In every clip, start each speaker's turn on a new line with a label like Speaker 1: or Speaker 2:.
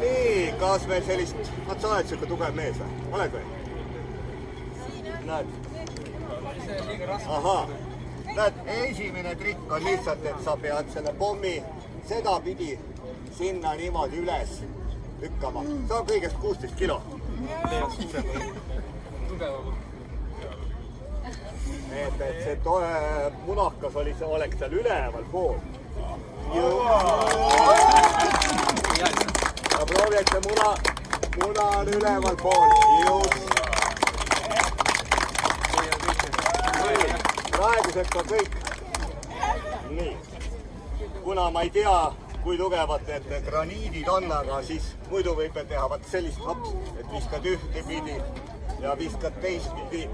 Speaker 1: Nii, kas meil sellist, sa oled siuke tugev mees või? Oled või? Näed? Ahaa. Näed, esimene trikk on lihtsalt, et sa pead selle pommi sedapidi sinna niimoodi üles lükkama. See on kõigest 16 kilo. Et see munakas oleks seal üleval pool. Ja proovi, et see muna on üleval pool. Just. praeguseks ka kõik. Nii. Kuna ma ei tea, kui tugevad need graniidid on, aga siis muidu võib teha vaat sellist hops, et viskad ühte pidi ja viskad teist pidi.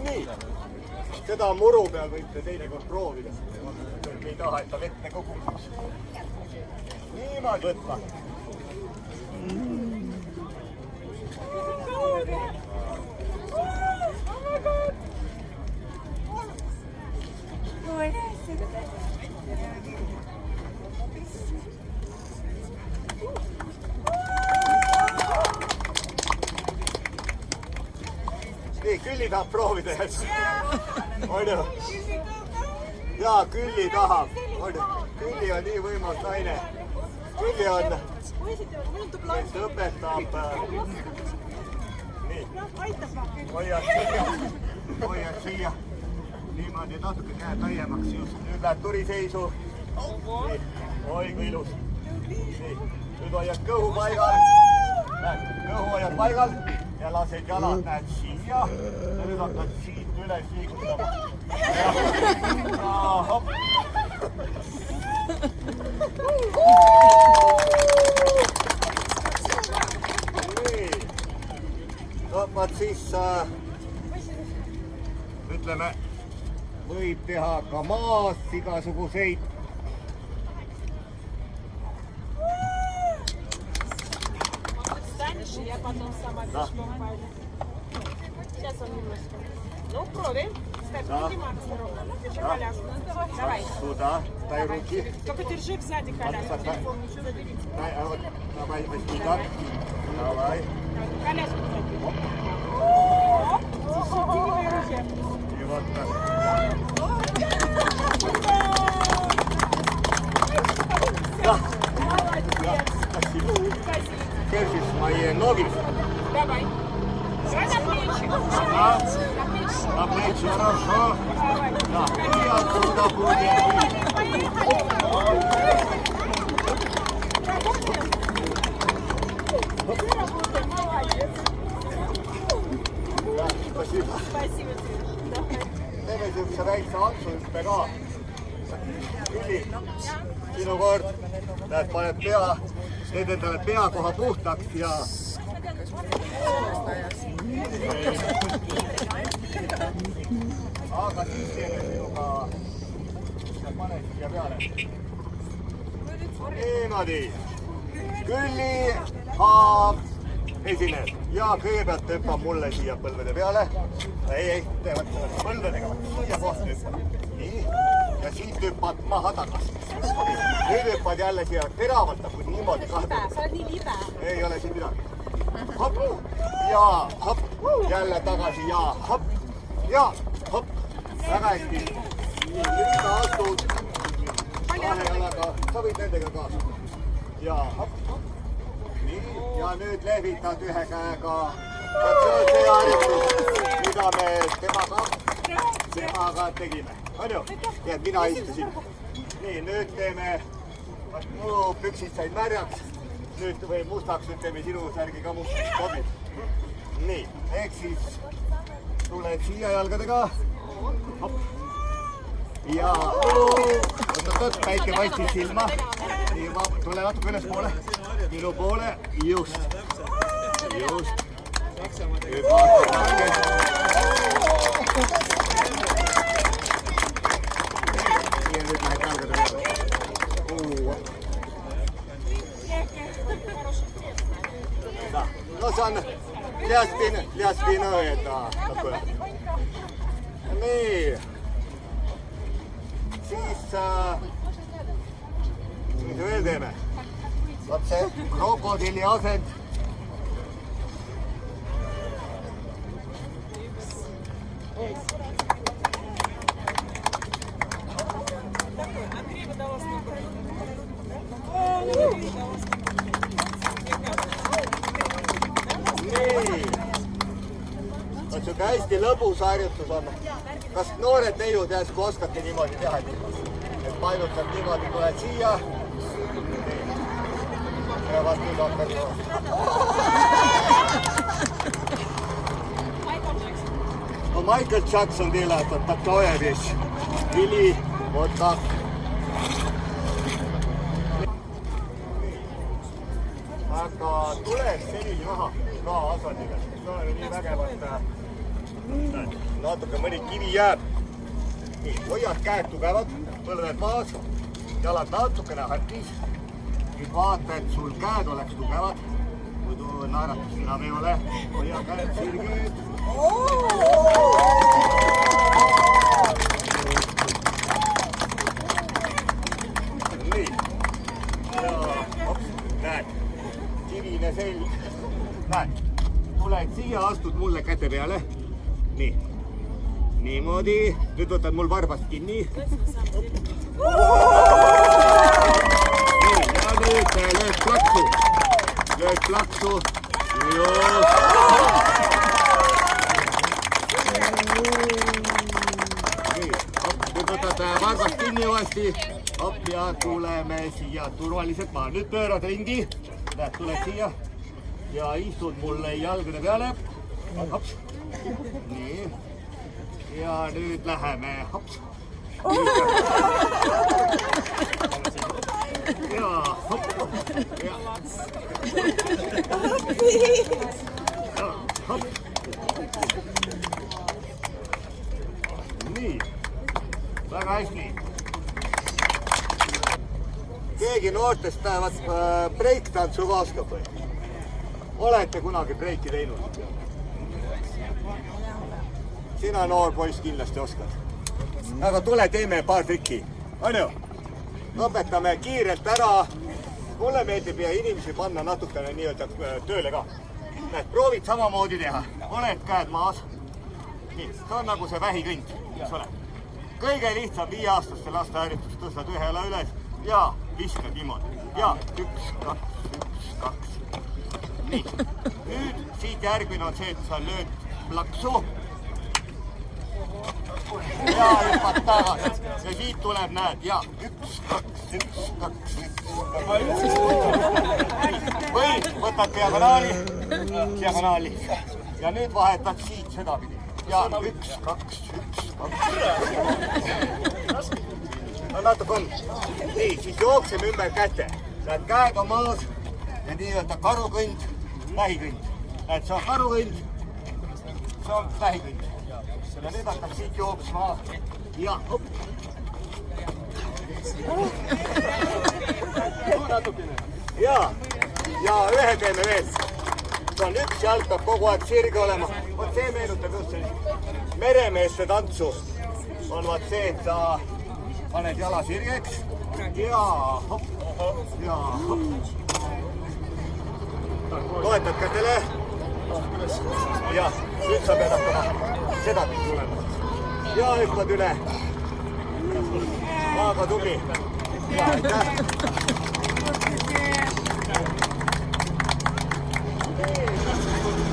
Speaker 1: Nii. Seda muru peal võite teinekord proovida. Me ei taha, et ta vette koguks. Niimoodi võtma. Nii, Külli tahab proovida jälle. Oidu. Jaa, Külli tahab. Külli on nii võimas naine. Külli on, kes õpetab. Nii. Hoiad siia. Niimoodi natuke käed laiemaks just. Nüüd lähed turiseisu. Nii. Oi, kui ilus. Nii. Nüüd hoiad kõhu paigal. Näed, kõhu hoiad paigal. Ja lased jalad, näed, siia. Ja nüüd hakkad siit üles liigutama. Hopp. Nii. No, vaat siis, ütleme, võib teha ka maas igasuguseid.
Speaker 2: Я потом сама пешком пойду. Сейчас он немножко. Ну, пробуем. Ставь, подниматься ровно. Держи коляску. Давай.
Speaker 1: Сюда, дай руки.
Speaker 2: Только держи сзади коляску. Телефон ничего заберите.
Speaker 1: Давай, возьми так. Давай.
Speaker 2: Коляску сзади. Тяжелее руки.
Speaker 1: И вот так. Да. Спасибо. Держишь мои ноги.
Speaker 2: Давай. Давай на плечи.
Speaker 1: На плечи, хорошо. Да. И отсюда будем. Да, спасибо.
Speaker 2: Спасибо тебе.
Speaker 1: Teeme siukse väikse aktsuhüppe ka. Külli, sinu kord. Näed, paned pea, teed endale peakoha puhtaks ja... Aga siis teeme sinuga... Pane siia peale. Niimoodi. Külli Haab esineb ja kõigepealt tõmbab mulle siia põlvede peale. Ei, teevad põlvedega siia kohta hüppab. Nii, ja siit hüppad maha tagasi. Nüüd hüppad jälle siia teravalt, nagu niimoodi kahte.
Speaker 3: Sa oled nii libe.
Speaker 1: Ei ole siin midagi. Hopp ja hopp, jälle tagasi ja hopp ja hopp. Väga hästi. Nüüd astud kahe jalaga, sa võid nendega kaasa. Ja hopp. Nii, ja nüüd lehvitad ühe käega. See on see harjutus, mida me temaga tegime. On ju? Ja mina istusin. Nii, nüüd teeme, mu püksid said märjaks. Nüüd või mustaks, nüüd teeme sinu särgi ka mustaks. Sobib. Nii, ehk siis tuled siia jalgadega. Hopp. Ja oot, päike paistis silma. Nii, tule natuke üles poole. Minu poole, just. Just. Nüüd vaatad lahke. Ja nüüd lähed jalgade peale. Да. Ну, сан для спины это такое. Nii. Siis, mis me veel teeme? Vaat see krokodilli asend. Siuke hästi lõbus harjutus on. Kas noored neiud järsku oskate niimoodi teha? Et painutad niimoodi, tuled siia. Ja vaat nüüd hakkad. Michael Jackson делает вот такое вещь. Или вот так. Aga tuleb selline maha ka asfaldile. See on nii vägev, et natuke mõni kivi jääb. Nii, hoiad käed tugevad, põlved maas, jalad natukene hartis. Nüüd vaata, et sul käed oleks tugevad. Muidu naeratus enam ei ole. Hoia käed sirged. Nii. Ja hops, näed. Kivine selg. Näed. Tuled siia, astud mulle käte peale. Nii. Niimoodi. Nüüd võtad mul varbast kinni. Nii, ja nüüd lööd plaksu. Lööd plaksu. Nii, nüüd võtad varbast kinni uuesti. Hopp ja tuleme siia turvaliselt maha. Nüüd pöörad ringi. Näed, tuled siia. Ja istud mulle jalgade peale. Hops. Nii. Ja nüüd läheme. Hops. Ja hopp. Ja hopp. Nii. Väga hästi. Keegi noortest lähevad breik-tantsu oskab või? Olete kunagi breiki teinud? Sina noor poiss kindlasti oskad. Aga tule teeme paar trikki. On ju? Õpetame kiirelt ära. Mulle meeldib ja inimesi panna natukene nii-öelda tööle ka. Näed, proovid samamoodi teha. Oled käed maas. Nii, see on nagu see vähikõnd. Kõige lihtsam 5-aastaste laste harjutus. Tõstad ühe jala üles ja viskad niimoodi. Ja 1, 2, 1, 2. Nii. Nüüd siit järgmine on see, et sa lööd plaksu. Ja hüppad tagasi. Ja siit tuleb, näed, ja 1, 2, 1, 2, 1. Või võtad diagonaali. Ja nüüd vahetad siit sedapidi. Ja 1, 2, 1, 2. No natuke on. Nii, siis jookseme ümber käte. Näed, käed on maas ja nii-öelda karukõnd, vähikõnd. Näed, see on karukõnd, see on vähikõnd. Ja nüüd hakkab siit jooksma ja hopp. Ja ühe teeme veel. See on üks jalg peab kogu aeg sirge olema. Vot see meenutab just sellist meremeeste tantsu. On vaat see, et sa paned jala sirgeks ja hopp, ja hopp. Toetad kätele. Ja nüüd sa pead hakkama seda tulema. Ja hüppad üle. Väga tubli. Ja aitäh.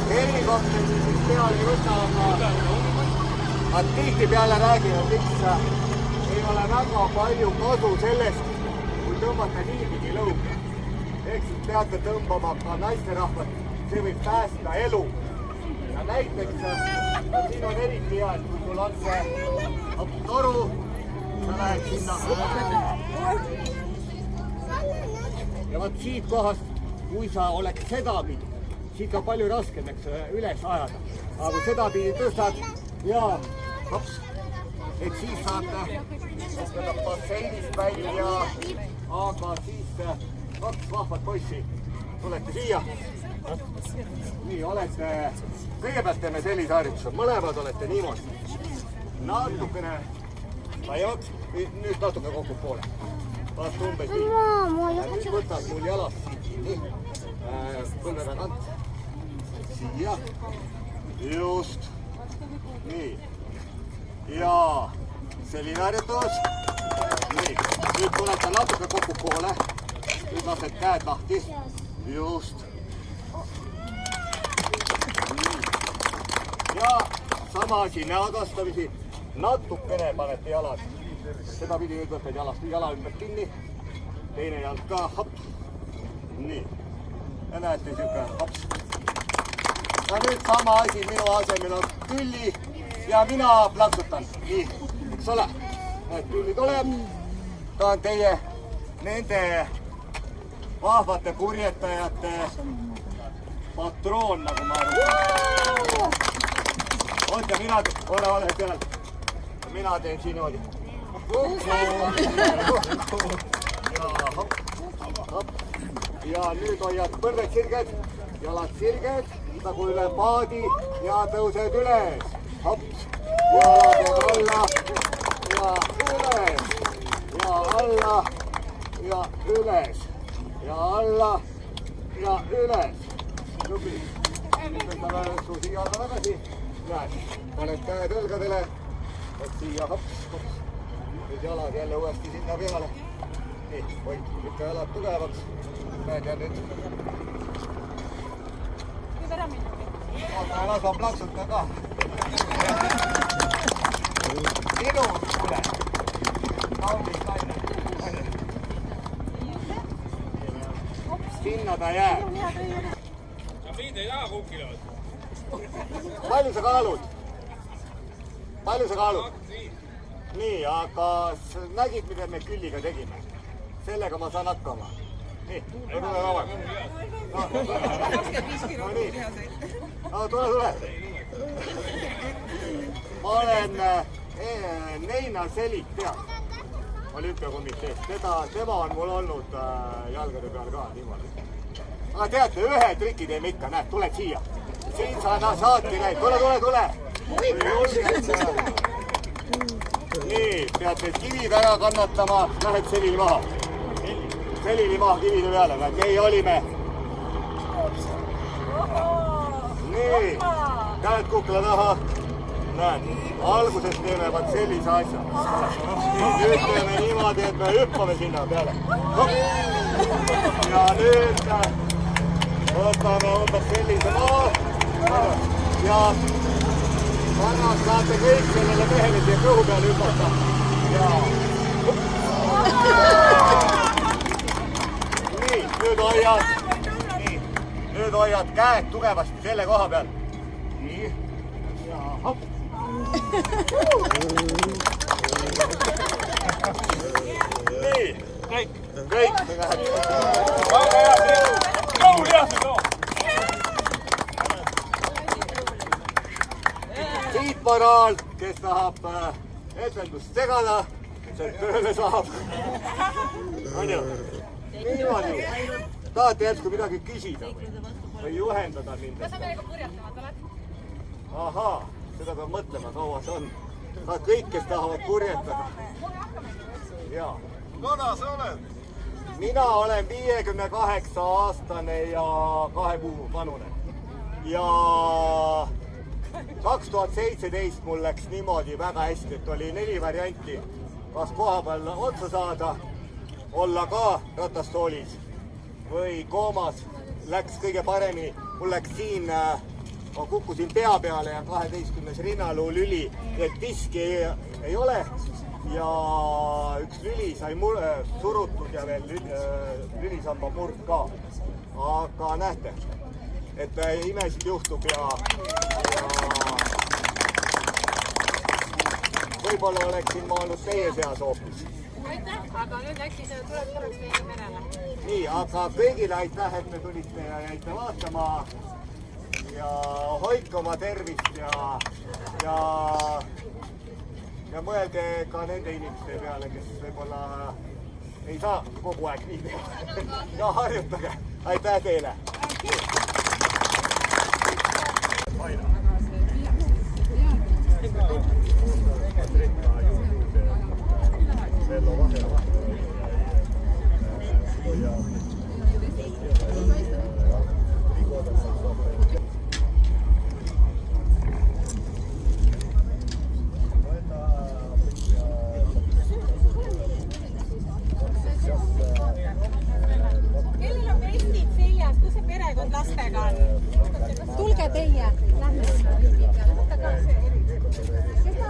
Speaker 1: Helikopterid mis peal ei võta, aga tihti peale räägime, miks ei ole väga palju kasu sellest, kui tõmbate niipidi lõuga. Ehk siis peate tõmbama ka naisterahvad, see võib päästa elu. Ja näiteks siin on eriti hea, et kui sul on see toru, sa lähed sinna. Ja võt siit kohast, kui sa oleks sedapidi, siit on palju raskem, eks üles ajada. Aga kui sedapidi tõstad ja hops, et siis saate basseinist välja, aga siis kaks vahvat poissi tulete siia. Nii, olete, kõigepealt teeme sellise harjutuse, mõlemad olete niimoodi. Natukene laiemaks, nüüd natuke kokku poole. Vaat umbes nii. Ja nüüd võtad mul jalast siit nii, põlve tagant. Siia, just, nii. Ja selline harjutus. Nii, nüüd tulete natuke kokku poole. Nüüd lased käed lahti. Just. Ja sama asi näotastamisi. Natukene panete jalad. Seda pidi nüüd võtad jalast jala ümber kinni. Teine jalg ka. Hopp. Nii. Ja näete siuke hops. Ja nüüd sama asi minu asemel on külli. ja mina plaksutan. Nii, eks ole. Need külli tuleb. Ta on teie nende vahvate purjetajate patroon, nagu ma arvan. Oot, ja mina, ole peal. Mina teen siin oli. Ja hopp, hopp. Ja nüüd hoiad põrved sirged, jalad sirged, nagu üle paadi ja tõused üles. Hops, jalad alla ja üles ja alla ja üles ja alla ja üles. Tubli. Nüüd ma lähen su siia alla tagasi. Näed, paned käed õlgadele. Võt siia hops, hops. Nüüd jalad jälle uuesti sinna peale. Nii, hoid ikka jalad tugevaks. Näed ja nüüd.
Speaker 3: Nüüd ära minna.
Speaker 1: Oota, las ma plaksutan ka. Sinu tule. Kaunis naine. Sinna ta jääb.
Speaker 4: Mind ei taha kukilood.
Speaker 1: Palju sa kaalud? Palju sa kaalud? Nii, aga nägid, mida me külliga tegime? Sellega ma saan hakkama. Nii, tule kauem. No nii. No tule. Ma olen Neinar Selik, tead, olümpiakomitees. Tema on mul olnud jalgade peal ka niimoodi. Aga teate, ühe triki teeme ikka, näed, tuled siia. Siin sa saadki näid, tule. Nii, pead need kivid ära kannatama, lähed selili maha. Selili maha kivide peale, näed, nii olime. Nii, käed kukla taha. Näed, alguses teeme vaat sellise asja. Nüüd teeme niimoodi, et me hüppame sinna peale. Ja nüüd võtame umbes sellise maa ja vanad saate kõik sellele mehele siia kõhu peale hüpata. Ja nii, nüüd hoiad käed tugevasti selle koha peal. Nii, ja hopp. Nii, kõik. Siit moraal, kes tahab etendust segada, see tööle saab. On ju? Niimoodi. Tahate järsku midagi küsida või juhendada mind?
Speaker 3: Kas sa meiega purjetama tuled?
Speaker 1: Ahaa, seda peab mõtlema, kaua see on. Ka kõik, kes tahavad purjetada. Jaa.
Speaker 4: Vana sa oled?
Speaker 1: Mina olen 58-aastane ja 2 kuu vanune. Ja 2017 mul läks niimoodi väga hästi, et oli 4 varianti. Kas koha peal otsa saada, olla ka ratastoolis või koomas. Läks kõige paremini. Mul läks siin, ma kukkusin pea peale ja 12. rinnaluu lüli, et diski ei ole. Ja üks lüli sai surutud ja veel lülisamba murd ka. Aga nähte, et imesid juhtub ja võib-olla oleksin ma olnud teie seas hoopis.
Speaker 3: Aitäh, aga nüüd äkki see tuleb korraks meie merele.
Speaker 1: Nii, aga kõigile aitäh, et te tulite ja jäite vaatama ja hoidke oma tervist ja mõelge ka nende inimeste peale, kes võib-olla ei saa kogu aeg nii teha. Ja harjutage. Aitäh teile!
Speaker 3: Kellel on vestid seljas, kus see perekond lastega on?
Speaker 5: Tulge teie, lähme. Võta ka see.
Speaker 1: Seda